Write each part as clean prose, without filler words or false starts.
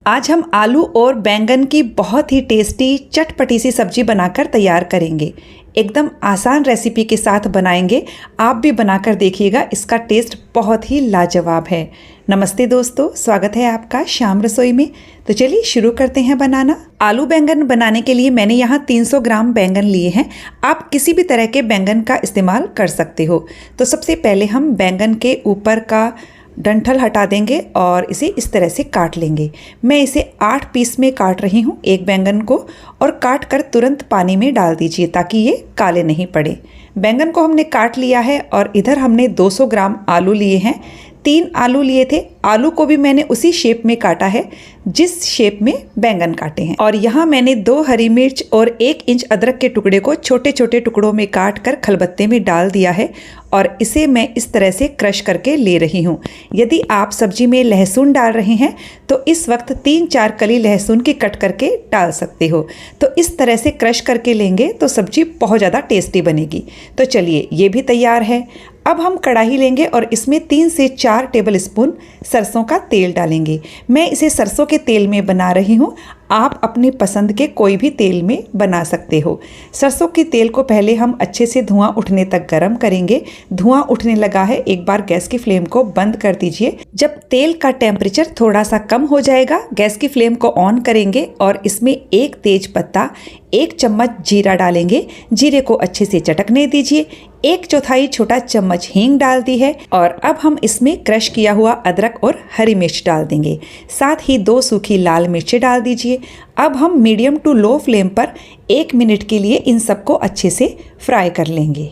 आज हम आलू और बैंगन की बहुत ही टेस्टी चटपटी सी सब्जी बनाकर तैयार करेंगे। एकदम आसान रेसिपी के साथ बनाएंगे। आप भी बनाकर देखिएगा, इसका टेस्ट बहुत ही लाजवाब है। नमस्ते दोस्तों, स्वागत है आपका शाम रसोई में। तो चलिए शुरू करते हैं बनाना। आलू बैंगन बनाने के लिए मैंने यहाँ 300 ग्राम बैंगन लिए हैं। आप किसी भी तरह के बैंगन का इस्तेमाल कर सकते हो। तो सबसे पहले हम बैंगन के ऊपर का डंठल हटा देंगे और इसे इस तरह से काट लेंगे। मैं इसे 8 पीस में काट रही हूँ एक बैंगन को, और काट कर तुरंत पानी में डाल दीजिए ताकि ये काले नहीं पड़े। बैंगन को हमने काट लिया है और इधर हमने 200 ग्राम आलू लिए हैं। 3 आलू लिए थे। आलू को भी मैंने उसी शेप में काटा है जिस शेप में बैंगन काटे हैं। और यहाँ मैंने 2 हरी मिर्च और 1 इंच अदरक के टुकड़े को छोटे छोटे टुकड़ों में काट कर खलबत्ते में डाल दिया है और इसे मैं इस तरह से क्रश करके ले रही हूँ। यदि आप सब्जी में लहसुन डाल रहे हैं तो इस वक्त 3-4 कली लहसुन की कट करके डाल सकते हो। तो इस तरह से क्रश करके लेंगे तो सब्जी बहुत ज़्यादा टेस्टी बनेगी। तो चलिए, ये भी तैयार है। अब हम कढ़ाई लेंगे और इसमें 3 से 4 टेबल स्पून सरसों का तेल डालेंगे। मैं इसे सरसों के तेल में बना रही हूँ। आप अपनी पसंद के कोई भी तेल में बना सकते हो। सरसों के तेल को पहले हम अच्छे से धुआं उठने तक गर्म करेंगे। धुआं उठने लगा है, एक बार गैस की फ्लेम को बंद कर दीजिए। जब तेल का टेम्परेचर थोड़ा सा कम हो जाएगा, गैस की फ्लेम को ऑन करेंगे और इसमें 1 तेज पत्ता, 1 चम्मच जीरा डालेंगे। जीरे को अच्छे से चटकने दीजिए। 1/4 छोटा चम्मच हींग डाल दी है और अब हम इसमें क्रश किया हुआ अदरक और हरी मिर्च डाल देंगे। साथ ही 2 सूखी लाल मिर्चें डाल दीजिए। अब हम मीडियम टू लो फ्लेम पर 1 मिनट के लिए इन सबको अच्छे से फ्राई कर लेंगे।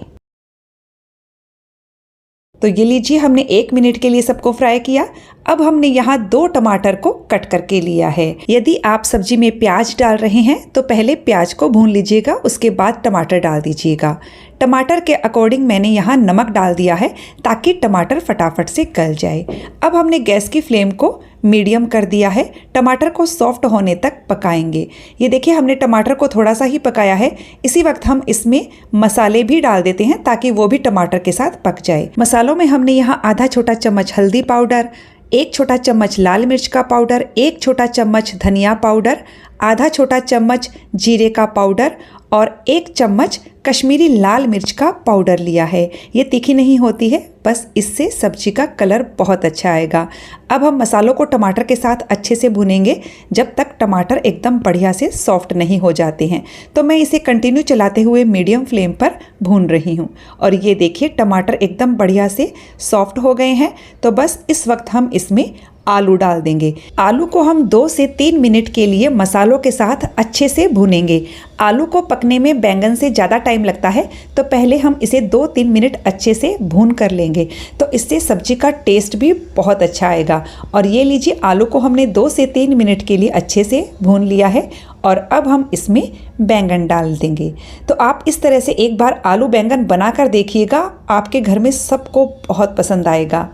तो ये लीजिए, हमने 1 मिनट के लिए सबको फ्राई किया। अब हमने यहाँ 2 टमाटर को कट करके लिया है। यदि आप सब्जी में प्याज डाल रहे हैं तो पहले प्याज को भून लीजिएगा, उसके बाद टमाटर डाल दीजिएगा। टमाटर के अकॉर्डिंग मैंने यहाँ नमक डाल दिया है ताकि टमाटर फटाफट से गल जाए। अब हमने गैस की फ्लेम को मीडियम कर दिया है। टमाटर को सॉफ्ट होने तक पकाएंगे। ये देखिए, हमने टमाटर को थोड़ा सा ही पकाया है। इसी वक्त हम इसमें मसाले भी डाल देते हैं ताकि वो भी टमाटर के साथ पक जाए। मसालों में हमने यहाँ आधा छोटा चम्मच हल्दी पाउडर, 1 छोटा चम्मच लाल मिर्च का पाउडर, 1 छोटा चम्मच धनिया पाउडर, आधा छोटा चम्मच जीरे का पाउडर और 1 चम्मच कश्मीरी लाल मिर्च का पाउडर लिया है। ये तीखी नहीं होती है, बस इससे सब्जी का कलर बहुत अच्छा आएगा। अब हम मसालों को टमाटर के साथ अच्छे से भूनेंगे जब तक टमाटर एकदम बढ़िया से सॉफ्ट नहीं हो जाते हैं। तो मैं इसे कंटिन्यू चलाते हुए मीडियम फ्लेम पर भून रही हूँ। और ये देखिए, टमाटर एकदम बढ़िया से सॉफ्ट हो गए हैं। तो बस इस वक्त हम इसमें आलू डाल देंगे। आलू को हम 2 से 3 मिनट के लिए मसालों के साथ अच्छे से भूनेंगे। आलू को पकने में बैंगन से ज़्यादा टाइम लगता है, तो पहले हम इसे 2-3 मिनट अच्छे से भून कर लेंगे। तो इससे सब्जी का टेस्ट भी बहुत अच्छा आएगा। और ये लीजिए, आलू को हमने 2 से 3 मिनट के लिए अच्छे से भून लिया है और अब हम इसमें बैंगन डाल देंगे। तो आप इस तरह से एक बार आलू बैंगन बनाकर देखिएगा, आपके घर में सबको बहुत पसंद आएगा।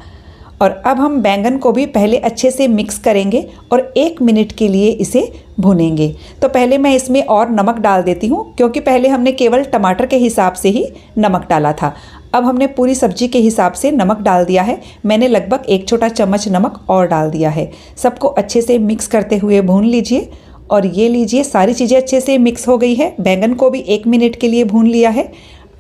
और अब हम बैंगन को भी पहले अच्छे से मिक्स करेंगे और 1 मिनट के लिए इसे भूनेंगे। तो पहले मैं इसमें और नमक डाल देती हूँ, क्योंकि पहले हमने केवल टमाटर के हिसाब से ही नमक डाला था। अब हमने पूरी सब्जी के हिसाब से नमक डाल दिया है। मैंने लगभग 1 छोटा चम्मच नमक और डाल दिया है। सबको अच्छे से मिक्स करते हुए भून लीजिए। और ये लीजिए, सारी चीज़ें अच्छे से मिक्स हो गई है। बैंगन को भी 1 मिनट के लिए भून लिया है।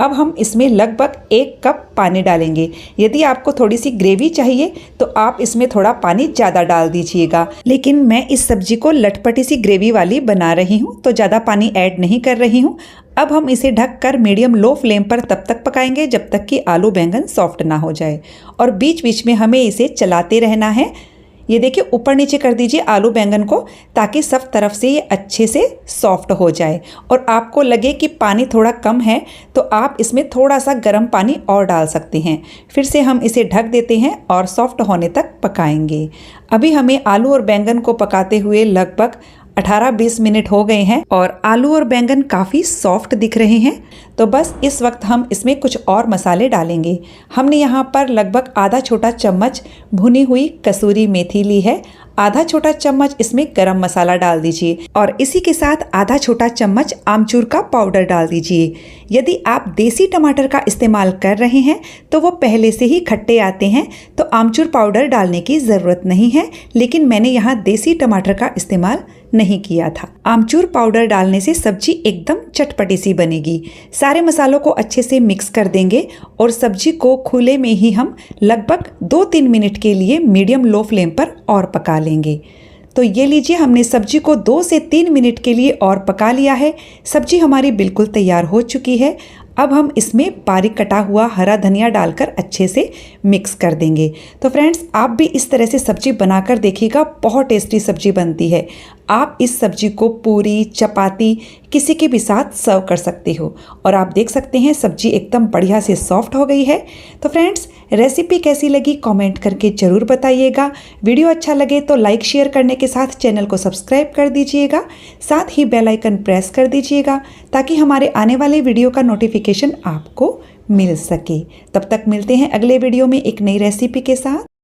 अब हम इसमें लगभग 1 कप पानी डालेंगे। यदि आपको थोड़ी सी ग्रेवी चाहिए तो आप इसमें थोड़ा पानी ज़्यादा डाल दीजिएगा, लेकिन मैं इस सब्जी को लटपटी सी ग्रेवी वाली बना रही हूँ तो ज़्यादा पानी ऐड नहीं कर रही हूँ। अब हम इसे ढककर मीडियम लो फ्लेम पर तब तक पकाएंगे जब तक कि आलू बैंगन सॉफ्ट ना हो जाए। और बीच बीच में हमें इसे चलाते रहना है। ये देखिए, ऊपर नीचे कर दीजिए आलू बैंगन को ताकि सब तरफ से ये अच्छे से सॉफ्ट हो जाए। और आपको लगे कि पानी थोड़ा कम है तो आप इसमें थोड़ा सा गर्म पानी और डाल सकते हैं। फिर से हम इसे ढक देते हैं और सॉफ्ट होने तक पकाएंगे। अभी हमें आलू और बैंगन को पकाते हुए लगभग 18-20 मिनट हो गए हैं और आलू और बैंगन काफ़ी सॉफ्ट दिख रहे हैं। तो बस इस वक्त हम इसमें कुछ और मसाले डालेंगे। हमने यहाँ पर लगभग आधा छोटा चम्मच भुनी हुई कसूरी मेथी ली है, आधा छोटा चम्मच इसमें गरम मसाला डाल दीजिए और इसी के साथ आधा छोटा चम्मच आमचूर का पाउडर डाल दीजिए। यदि आप देसी टमाटर का इस्तेमाल कर रहे हैं तो वो पहले से ही खट्टे आते हैं, तो आमचूर पाउडर डालने की ज़रूरत नहीं है, लेकिन मैंने यहाँ देसी टमाटर का इस्तेमाल नहीं किया था। आमचूर पाउडर डालने से सब्जी एकदम चटपटी सी बनेगी। सारे मसालों को अच्छे से मिक्स कर देंगे और सब्जी को खुले में ही हम लगभग 2-3 मिनट के लिए मीडियम लो फ्लेम पर और पका लेंगे। तो ये लीजिए, हमने सब्जी को 2 से 3 मिनट के लिए और पका लिया है। सब्जी हमारी बिल्कुल तैयार हो चुकी है। अब हम इसमें बारीक कटा हुआ हरा धनिया डालकर अच्छे से मिक्स कर देंगे। तो फ्रेंड्स, आप भी इस तरह से सब्जी बनाकर देखिएगा, बहुत टेस्टी सब्जी बनती है। आप इस सब्जी को पूरी, चपाती किसी के भी साथ सर्व कर सकते हो। और आप देख सकते हैं सब्जी एकदम बढ़िया से सॉफ्ट हो गई है। तो फ्रेंड्स, रेसिपी कैसी लगी कमेंट करके ज़रूर बताइएगा। वीडियो अच्छा लगे तो लाइक शेयर करने के साथ चैनल को सब्सक्राइब कर दीजिएगा। साथ ही बेल आइकन प्रेस कर दीजिएगा ताकि हमारे आने वाले वीडियो का नोटिफिकेशन आपको मिल सके। तब तक मिलते हैं अगले वीडियो में एक नई रेसिपी के साथ।